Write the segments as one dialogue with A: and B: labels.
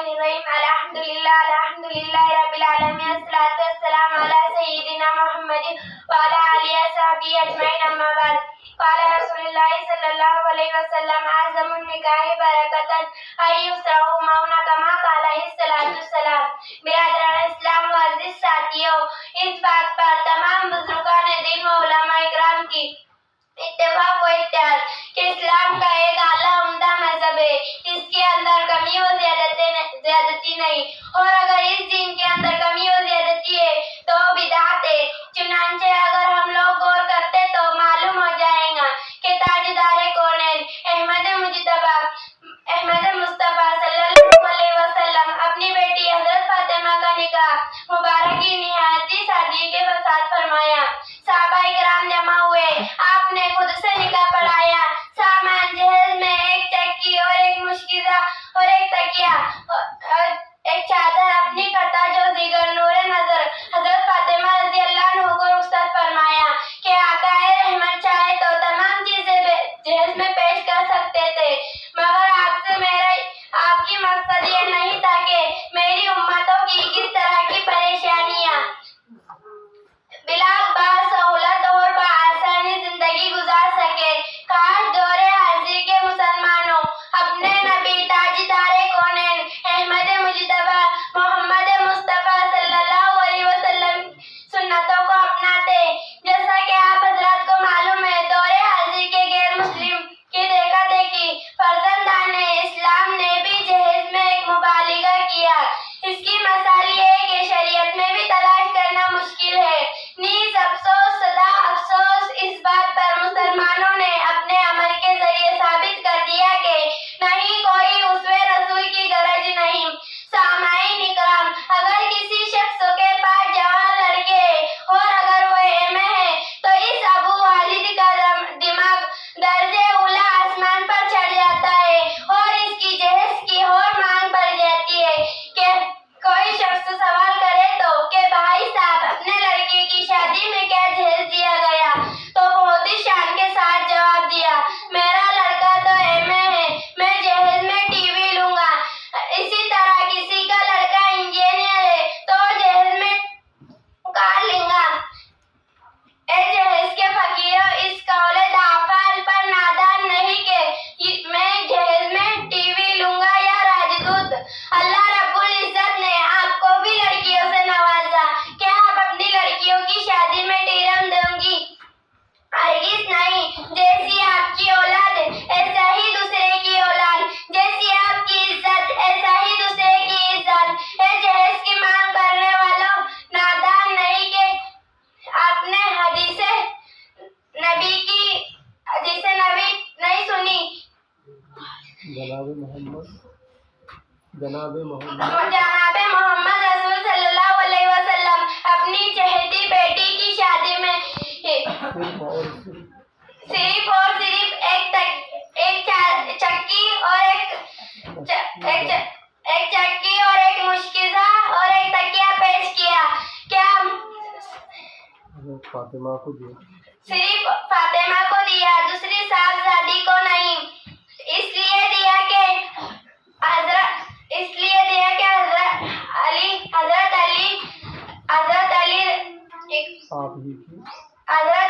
A: बिस्मिल्लाहिर्रहमानिर्रहीम अल्हम्दुलिल्लाहि रब्बिल आलमीन अस्सलातु वस्सलामु अला सय्यिदिना मुहम्मदिन व अला आलिहि व सहबिहि अजमईन अम्मा बाद क़ाल रसूलुल्लाह सल्लल्लाहु अलैहि वसल्लम आज़मुन निकाहि बरकतन अय्युस्रहु मौना कमा क़ाल अलैहिस्सलातु वस्सलाम। बिरादरान इस्लाम व अज़ीज़ साथियों, इस बात पर तमाम बुजुर्गान दीन व उलमा इकराम की इत्तेफाक व इत्तेहाद कि इस्लाम का एक आला उम्दा मजहब है, इसके अंदर कमी व ज्यादती नहीं, और अगर इस दिन के अंदर कमी व ज्यादती है तो बिदअत है। चुनांचे अगर हम लोग गौर करते तो मालूम हो जाएगा कि ताजदार कौनैन अहमद मुस्तफा सल्लल्लाहु अलैहि वसल्लम अपनी बेटी हजरत फातिमा का निकाह मुबारक की निहायती सादगी के साथ फरमाया। सहाबा इकराम जमा हुए, आपने खुद से निकाह पढ़ाया। सामान जहेज में एक चक्की और एक मुश्किजा और एक तकिया और एक चादर अपनी कता जो जिगर नूरे नजर हजरत फातिमा रज़ी अल्लाह अन्हा को रुखसत फरमाया कि आकाए रहमत चाहे तो तमाम चीजें जहेज में पेश कर सकते थे, मगर आपसे आपकी मकसद ये नहीं था कि मेरी उम्मतों की किस तरह की परेशानियां बिला बासहूलत और बआसानी जिंदगी गुजार सके। काश दौरे हाजिर के मुसलमानों अपने नबी ताजदारे कौनैन अहमद मुजतबा मोहम्मद मुस्तफा सल्लल्लाहु अलैहि वसल्लम सुन्नतों को अपनाते। जैसा कि आप हजरात को मालूम है, दौरे हाजिर के गैर मुस्लिम की देखा देखी फर्जंदाने इस्लाम ने भी जहेज में एक मुबालिगा किया। इसकी मिसाल ये है कि शरीयत में भी तलाश करना मुश्किल है। नीज अफसोस सदा अफसोस इस बात पर मुसलमानों ने अपने अमल के जरिए साबित कर दिया कि नहीं कोई उसवे रसूल की गरज नहीं। सामाईन इकराम, अगर किसी शख्स के पास जवान लड़के और अगर वो एमे है तो इस अबू वालिद का दिमाग दर्जे उला आसमान पर चढ़ जाता है और इसकी जहेज की और मांग बढ़ जाती है कि कोई शख्स सवाल करे तो कि भाई साहब अपने लड़के की शादी में क्या जहेज दिया गया, तो बहुत ही शान के साथ जवाब दिया, मेरा लड़का तो एमए है, मैं जहेज में टीवी लूंगा। इसी तरह किसी का लड़का इंजीनियर है तो जहेज में कार लूंगा। जहेज के फकीरों, इस कौले दाफाल पर नादान नहीं के मैं जहेज में टीवी लूंगा या राजदूत। अल्लाह रब्बुल इज्जत ने आपको भी लड़कियों से नवाजा, क्या आप अपनी लड़कियों की शादी में टीरम दोगी? हरगिज़ नहीं। जैसी आपकी औलाद ऐसा ही दूसरे की औलाद, जैसी आपकी इज्जत ऐसा ही दूसरे की इज्जत। जहेज की मांग करने वालों, नादान नहीं के आपने हदीसे नबी नहीं सुनी।
B: जनाबे मोहम्मद
A: रसूल सल्लल्लाहु अलैहि वसल्लम अपनी चहेती बेटी की शादी में सिर्फ एक चक्की और एक मुश्किजा और एक तकिया पेश किया। क्या
B: फातिमा को दिया?
A: सिर्फ फातिमा को दिया, दूसरी साहबजादी को नहीं। इसलिए दिया कि हजरत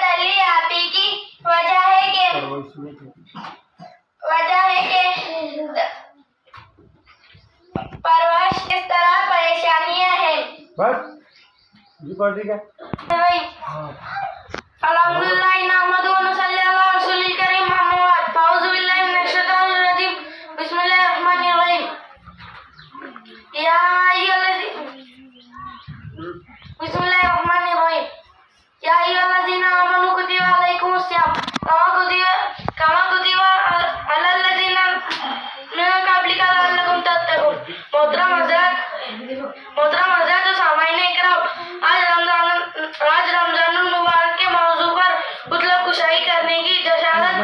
A: अली आप ही की वजह है कि परवरिश किस तरह परेशानियां हैं।
B: बस जी पढ़ रही है।
A: अल्हम्दुलिल्लाह नहमदुहु व नसल्ली अला रसूलिल करीम अम्मा बाद। अऊज़ु बिल्लाहि मिनश शैतानिर रजीम। बिस्मिल्लाहिर रहमानिर रहीम। या अय्युहल्लज़ीना आमनू कुतिबा अलैकुमुस सियाम कमा कुतिबा अलल लज़ीना मिन क़ब्लिकुम लअल्लकुम तत्तक़ून। मोहतरम हज़रत सामाईन इकराम, आज रमज़ानुल मुबारक के मौजू पर मतलब कुशाई करने की जशारत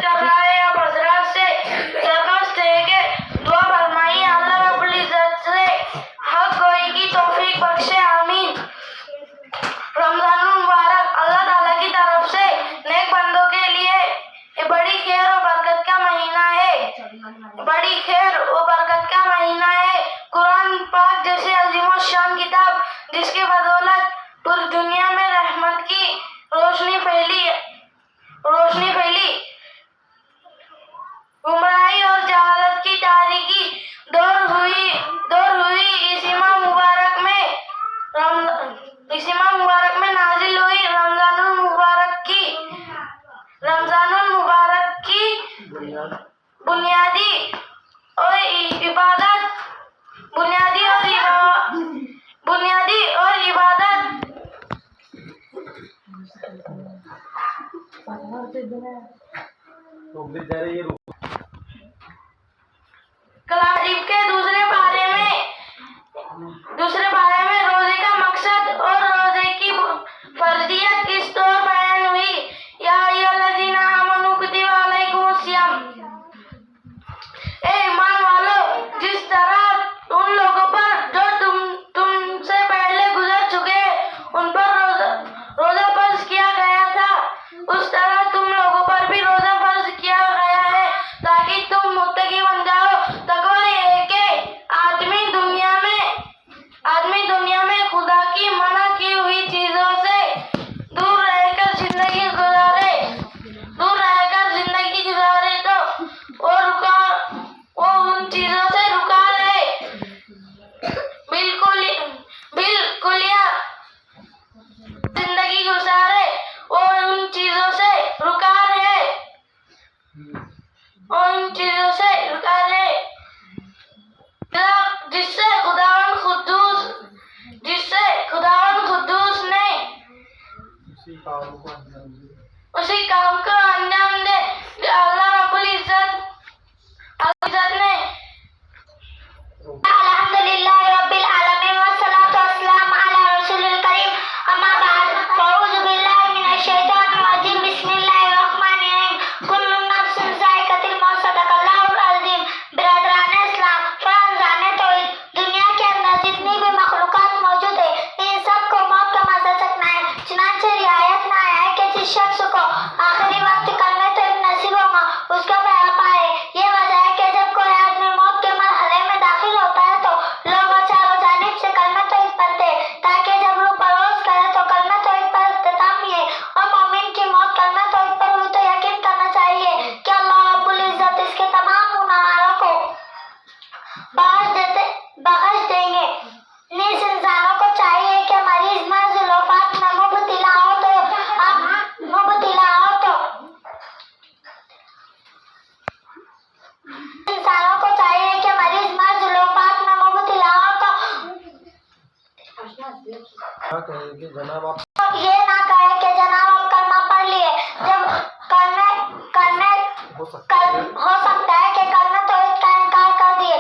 A: किताब जिसकी बदौलत पूरी दुनिया में रहमत की रोशनी फैली। गुमराही और जहालत की तारीकी दूर हुई। इसी माह मुबारक में नाजिल हुई रमजानुल मुबारक की बुनियादी और इबादत
B: तो मिल जा रही है
A: कलाम शरीफ के दूसरे पारे में रोजे का मकसद और रोजे की फर्जियत इस तौर बयान हुई। या अय्युहल्लज़ीना आमनू कुतिबा अलैकुमुस सियाम। ए ईमान वालों, जिस तरह उन लोगों पर जो तुमसे पहले गुजर चुके उन पर रोजा फर्ज किया गया था, उस तरह तुम लोगों पर भी रोजा फर्ज किया गया है ताकि तुम मुत्तकी बन जाओ। तकवा ये है कि आदमी दुनिया में खुदा की मना की हुई चीजों से दूर रहकर जिंदगी गुजारे तो वो उन चीजों से रुका रहे। बिल्कुलिया जिंदगी गुजारे वो उन चीजों से रुका रहे जिससे खुदावंद खुद्दूस ने उसी काम को अंजाम दे जो अल्लाह रब्बुल इज्जत ने अल्हम्दुलिल्लाह रब्बिल आलमीन वस्सलातु वस्सलामु अला रसूलिल करीम अम्मा बाद अऊज़ु बिल्लाहि मिनश शैतानिर रजीम बिस्मिल्लाहिर रहमानिर रहीम कुल्लु नफ्सिन ज़ाइक़ातुल मौत सदक़ल्लाहुल अज़ीम। बिरादरान इस्लाम, फरज़ाने तौहीद, दुनिया के अंदर जितनी भी मखलूक़ात मौजूद है इन सब को मौत का मज़ा चखना है। चुनांचे रियायत में आया है कि जिस शख्स को आखिरी वक्त कलमे तोयब नसीब होगा उसका पैगाम है। ये वजह है कि जब कोई आदमी मौत के मरहले में दाखिल होता है तो लोग चारों जानिब से कलमे तोयब पढ़ते हैं ताकि जब रूह परोज करे तो कलमे तोयब पर इख्तिताम ये और मोमिन की मौत कलमे तोयब पर हुई तो यकीन करना चाहिए कि अल्लाह रब्बुल इज्जत इसके तमाम गुनाहों को बख्श देंगे। नीस इंसानों को चाहिए कि मरीज महज़ वफ़ात में मुब्तला हो तो
B: हाँ कहेंगे जनाब आप
A: ये ना कहे कि जनाब आप कलमा पढ़ लिए। जब
B: हो सकता
A: हो सकता है कि कलमा तो इसका इनकार कर दिए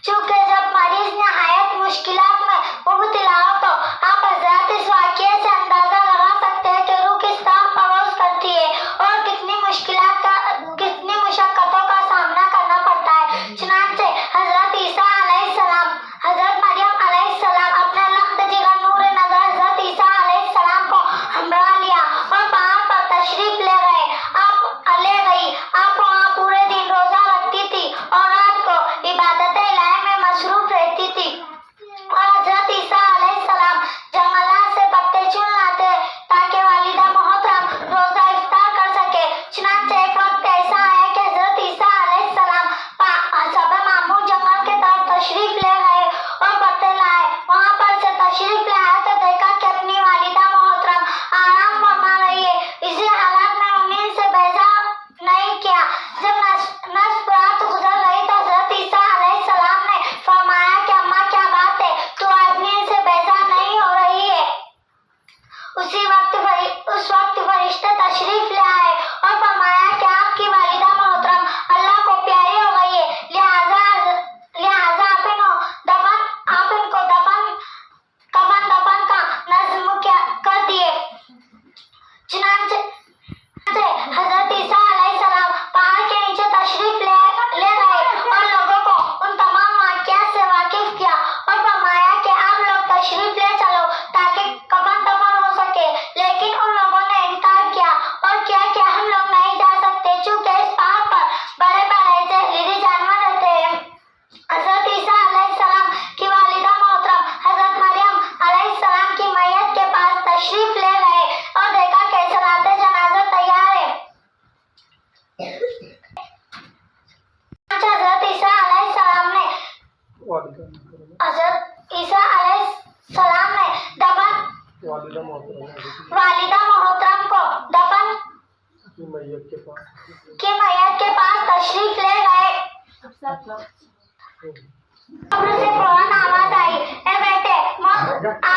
A: चूंकि जब मरीज नहायत मुश्किलात में मुब्तला हो तो आप हज़रात इस वाक़ये से अंदाजा लगा सकते हैं कि रूह किस तरह परोज करती है और कितनी मुशक्क़तों का सामना करना पड़ता है। चुनांचे हज़रत ईसा अलैहिस्सलाम, हज़रत मरियम अलैहिस्सलाम अपने लख्त जिगर नूर नज़र हज़रत ईसा अलैहिस्सलाम को हमरा लिया और पहाड़ पर तशरीफ ले गई। आप वहाँ पूरे दिन रोजा रखती थी और रात को इबादत इलाही में मसरूफ रहती थी। और हज़रत ईसा अलैहिस्सलाम जब अल्लाह से पत्ते चुन
B: मोहतरम
A: वालिदा मोहतरम को दफन
B: की मैयत के पास
A: तशरीफ ले गए। कब्र से फौरन आवाज आई, ए बेटे मौत आ